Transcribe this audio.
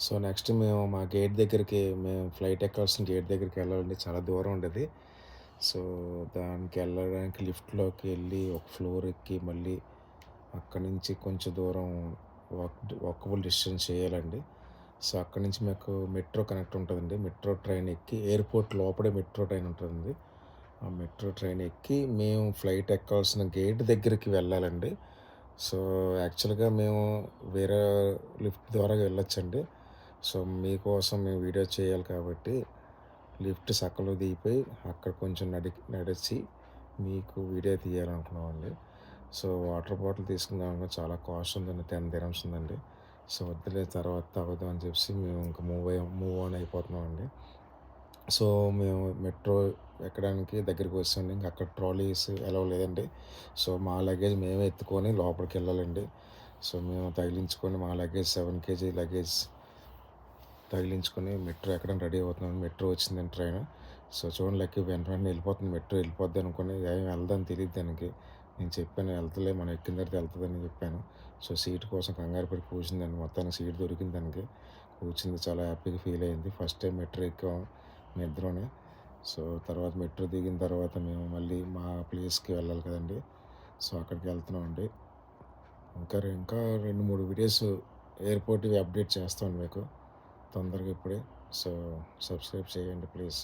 So, next మేము మా gate దగ్గరికి మేము ఫ్లైట్ ఎక్కాల్సిన గేట్ దగ్గరికి వెళ్ళాలండి. చాలా దూరం ఉండేది. సో, దానికెళ్ళడానికి లిఫ్ట్‌లోకి వెళ్ళి ఒక ఫ్లోర్ ఎక్కి మళ్ళీ అక్కడి నుంచి కొంచెం దూరం వాకబుల్ డిస్టెన్స్ చేయాలండి. సో, అక్కడి నుంచి మాకు మెట్రో కనెక్ట్ ఉంటదండి. మెట్రో ట్రైన్ ఎక్కి ఎయిర్‌పోర్ట్ లోపడే మెట్రో ట్రైన్ ఉంటదండి. ఆ మెట్రో ట్రైన్ ఎక్కి మేము ఫ్లైట్ ఎక్కాల్సిన గేట్ దగ్గరికి వెళ్ళాలండి. సో, యాక్చువల్‌గా మేము వేరే లిఫ్ట్ ద్వారా వెళ్ళొచ్చండి. సో, మీకోసం మేము వీడియో చేయాలి కాబట్టి లిఫ్ట్ సక్కలో దిగిపోయి అక్కడ కొంచెం నడిచి మీకు వీడియో తీయాలనుకున్నామండి. సో, వాటర్ బాటిల్ తీసుకుందామనుకున్న చాలా కాస్ట్ ఉందండి. 10 dirhams ఉందండి. సో, వద్దులే తర్వాత తాగుదాం అని చెప్పేసి మేము ఇంక మూవ్ ఆన్ అయిపోతున్నామండి. సో, మేము మెట్రో ఎక్కడానికి దగ్గరికి వచ్చామండి. ఇంక అక్కడ ట్రాలీస్ అలౌ లేదండి. సో, మా లగేజ్ మేమే ఎత్తుకొని లోపలికెళ్ళాలండి. సో, మేము తగిలించుకొని మా లగేజ్ 7 కేజీ లగేజ్ తగిలించుకొని మెట్రో ఎక్కడానికి రెడీ అవుతున్నాం. మెట్రో వచ్చిందండి ట్రైను. సో, చూడండి లక్కీ వెంట వెంటనే వెళ్ళిపోతుంది. మెట్రో వెళ్ళిపోద్ది అనుకోని ఏం వెళ్దని తెలీదు దానికి. నేను చెప్పాను వెళ్తలే మనం ఎక్కిన తర్వాత వెళ్తదని చెప్పాను. సో, సీట్ కోసం కంగారు పడి కూర్చుందండి. మొత్తానికి సీట్ దొరికింది దానికి. కూర్చుంది. చాలా హ్యాపీగా ఫీల్ అయింది. ఫస్ట్ టైం మెట్రో ఎక్కాం మేమిద్దరూని. సో, తర్వాత మెట్రో దిగిన తర్వాత మేము మళ్ళీ మా ప్లేస్‌కి వెళ్ళాలి కదండీ! సో, అక్కడికి వెళ్తున్నామండి. ఇంకా 2, 3 వీడియోస్ ఎయిర్‌పోర్ట్‌వి అప్డేట్ చేస్తాను మీకు తొందరగా ఇప్పుడే. సో, సబ్స్క్రైబ్ చేయండి ప్లీజ్.